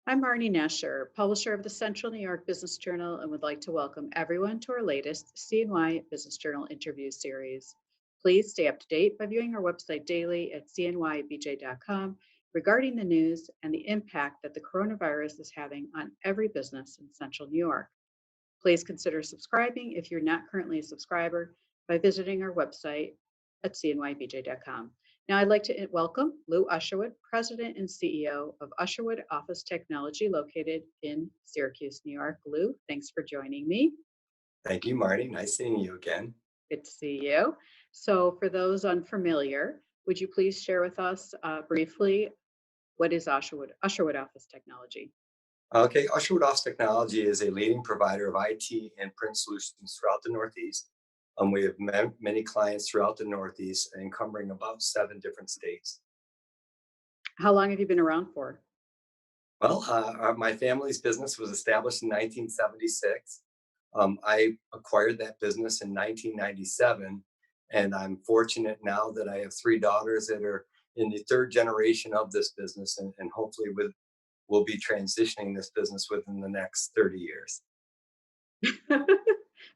I'm Marnie Nesher, publisher of the Central New York Business Journal, and would like to welcome everyone to our latest CNY Business Journal interview series. Please stay up to date by viewing our website daily at CNYBJ.com regarding the news and the impact that the coronavirus is having on every business in Central New York. Please consider subscribing if you're not currently a subscriber by visiting our website at CNYBJ.com. Now, I'd like to welcome Lou Usherwood, President and CEO of Usherwood Office Technology, located in Syracuse, New York. Lou, thanks for joining me. Thank you, Marty. Nice seeing you again. Good to see you. So, for those unfamiliar, would you please share with us briefly what is Usherwood Office Technology? Okay, Usherwood Office Technology is a leading provider of IT and print solutions throughout the Northeast. We have many clients throughout the Northeast, encumbering about 7 different states. How long have you been around for? Well, my family's business was established in 1976. I acquired that business in 1997, and I'm fortunate now that I have 3 daughters that are in the third generation of this business, and hopefully we'll be transitioning this business within the next 30 years.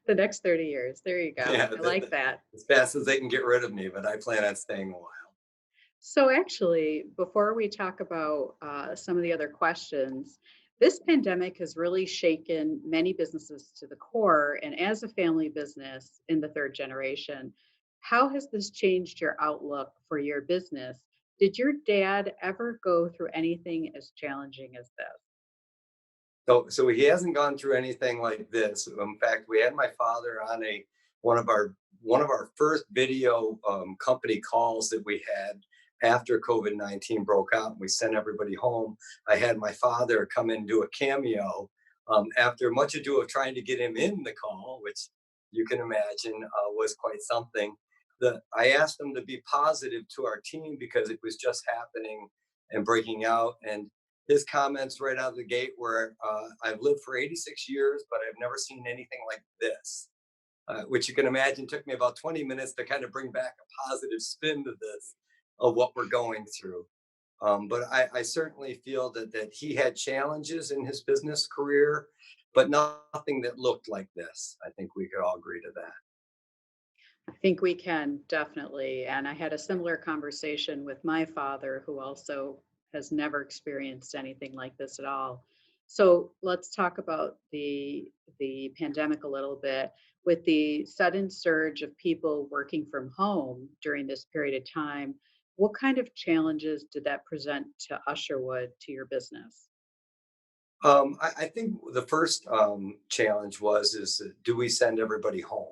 The next 30 years. There you go. Yeah, I like that. as fast as they can get rid of me, but I plan on staying a while. So, actually, before we talk about some of the other questions, this pandemic has really shaken many businesses to the core. And as a family business in the third generation, how has this changed your outlook for your business? Did your dad ever go through anything as challenging as this? So he hasn't gone through anything like this. In fact, we had my father on a one of our one of our first video company calls that we had after COVID-19 broke out. We sent everybody home. I had my father come in and do a cameo after much ado of trying to get him in the call, which you can imagine was quite something. I asked him to be positive to our team because it was just happening and breaking out. And his comments right out of the gate were, I've lived for 86 years, but I've never seen anything like this, which you can imagine took me about 20 minutes to kind of bring back a positive spin to this of what we're going through. But I certainly feel that he had challenges in his business career, but nothing that looked like this. I think we could all agree to that. I think we can definitely. And I had a similar conversation with my father, who also has never experienced anything like this at all. So let's talk about the pandemic a little bit. With the sudden surge of people working from home during this period of time, what kind of challenges did that present to Usherwood, to your business? I think the first challenge is do we send everybody home?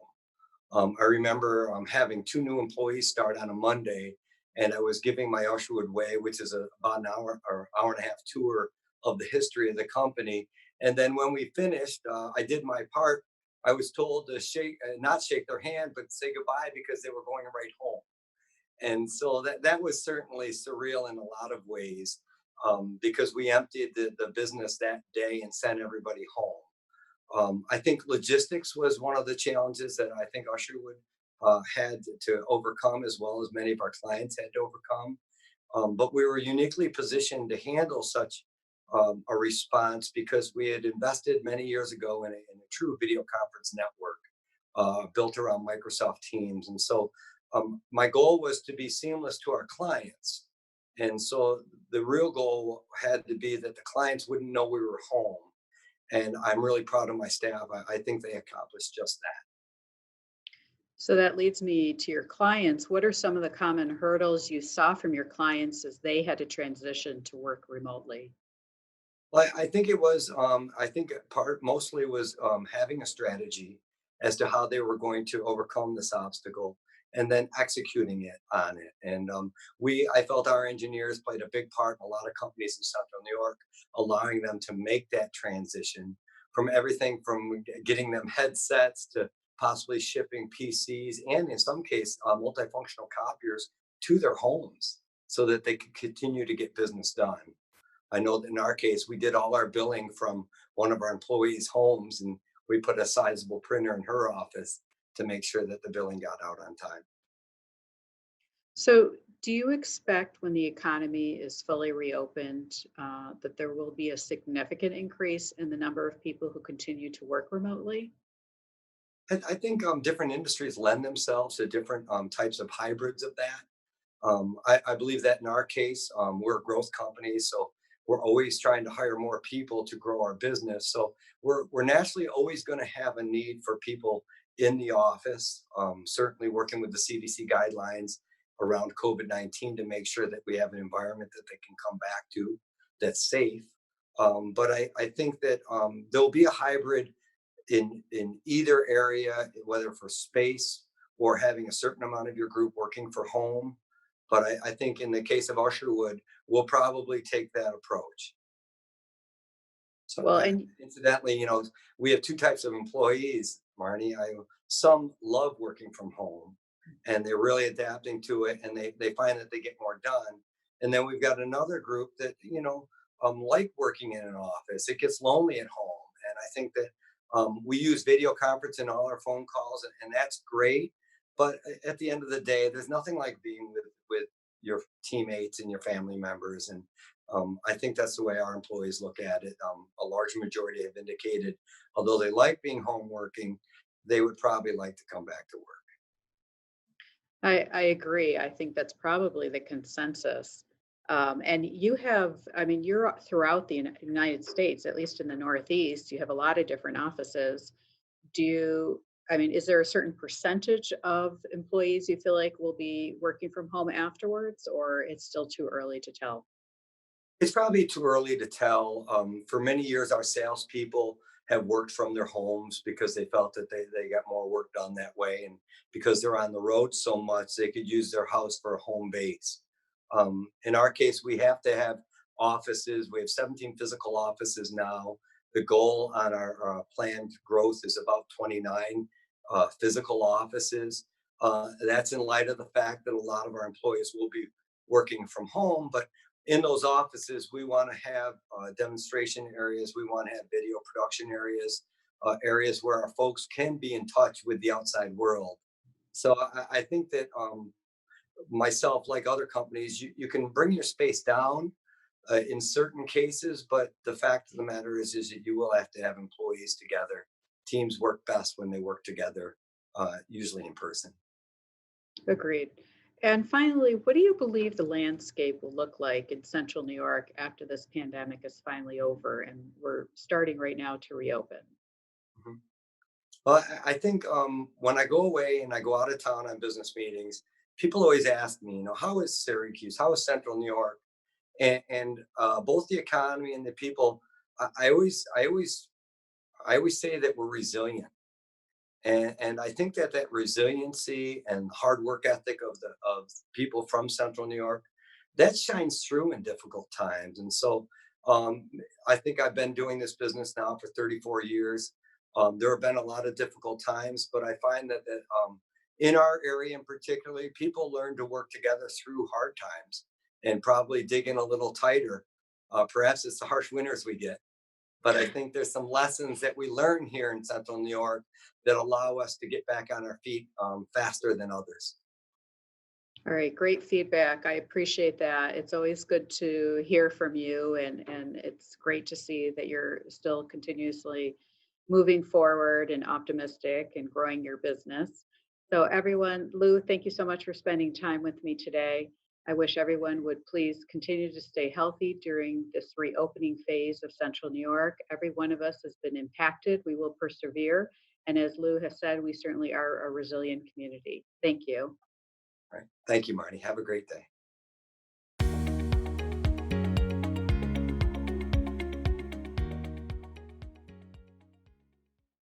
I remember having 2 new employees start on a Monday, and I was giving my Usherwood Way, which is about an hour or hour and a half tour of the history of the company. And then when we finished, I did my part. I was told to not shake their hand, but say goodbye because they were going right home. And so that was certainly surreal in a lot of ways because we emptied the business that day and sent everybody home. I think logistics was one of the challenges that I think Usherwood had to overcome, as well as many of our clients had to overcome. But we were uniquely positioned to handle such a response because we had invested many years ago in a true video conference network built around Microsoft Teams. And so my goal was to be seamless to our clients. And so the real goal had to be that the clients wouldn't know we were home, and I'm really proud of my staff. I think they accomplished just that. So that leads me to your clients. What are some of the common hurdles you saw from your clients as they had to transition to work remotely? Well, I think it was. I think part mostly was having a strategy as to how they were going to overcome this obstacle, and then executing it on it. And I felt our engineers played a big part in a lot of companies in Central New York, allowing them to make that transition from everything from getting them headsets to possibly shipping PCs, and in some case, multifunctional copiers to their homes so that they could continue to get business done. I know that in our case, we did all our billing from one of our employees' homes, and we put a sizable printer in her office to make sure that the billing got out on time. So, do you expect when the economy is fully reopened that there will be a significant increase in the number of people who continue to work remotely? I think different industries lend themselves to different types of hybrids of that. I believe that in our case, we're a growth company, so we're always trying to hire more people to grow our business. So we're naturally always going to have a need for people in the office. Certainly working with the CDC guidelines around COVID-19 to make sure that we have an environment that they can come back to that's safe. But I think that there'll be a hybrid in either area, whether for space or having a certain amount of your group working for home. But I think in the case of Usherwood, we'll probably take that approach. So Well, and incidentally, we have two types of employees, Marnie. Some love working from home and they're really adapting to it and they find that they get more done. And then we've got another group that, like working in an office. It gets lonely at home. And I think that we use video conference in all our phone calls and that's great. But at the end of the day, there's nothing like being with your teammates and your family members. And I think that's the way our employees look at it. A large majority have indicated, although they like being home working, they would probably like to come back to work. I agree. I think that's probably the consensus. And you have, I mean, you're throughout the United States, at least in the Northeast, you have a lot of different offices. Do you, I mean, is there a certain percentage of employees you feel like will be working from home afterwards, or it's still too early to tell? It's probably too early to tell. For many years, our salespeople have worked from their homes because they felt that they got more work done that way. And because they're on the road so much, they could use their house for a home base. In our case, we have to have offices. We have 17 physical offices now. The goal on our planned growth is about 29 physical offices. That's in light of the fact that a lot of our employees will be working from home, but in those offices, we want to have demonstration areas. We want to have video production areas, areas where our folks can be in touch with the outside world. So I think that myself, like other companies, you can bring your space down in certain cases, but the fact of the matter is that you will have to have employees together. Teams work best when they work together, usually in person. Agreed. And finally, what do you believe the landscape will look like in central New York after this pandemic is finally over and we're starting right now to reopen? Mhm. Well, I think when I go away and I go out of town on business meetings, people always ask me, how is Syracuse? How is Central New York? And both the economy and the people, I always say that we're resilient, and I think that that resiliency and hard work ethic of people from Central New York that shines through in difficult times. And so um, I think I've been doing this business now for 34 years. There have been a lot of difficult times, but I find that in our area in particularly, people learn to work together through hard times and probably dig in a little tighter. Perhaps it's the harsh winters we get, but I think there's some lessons that we learn here in Central New York that allow us to get back on our feet faster than others. All right, great feedback. I appreciate that. It's always good to hear from you, and it's great to see that you're still continuously moving forward and optimistic and growing your business. So, everyone, Lou, thank you so much for spending time with me today. I wish everyone would please continue to stay healthy during this reopening phase of Central New York. Every one of us has been impacted. We will persevere. And as Lou has said, we certainly are a resilient community. Thank you. Right. Thank you, Marty. Have a great day.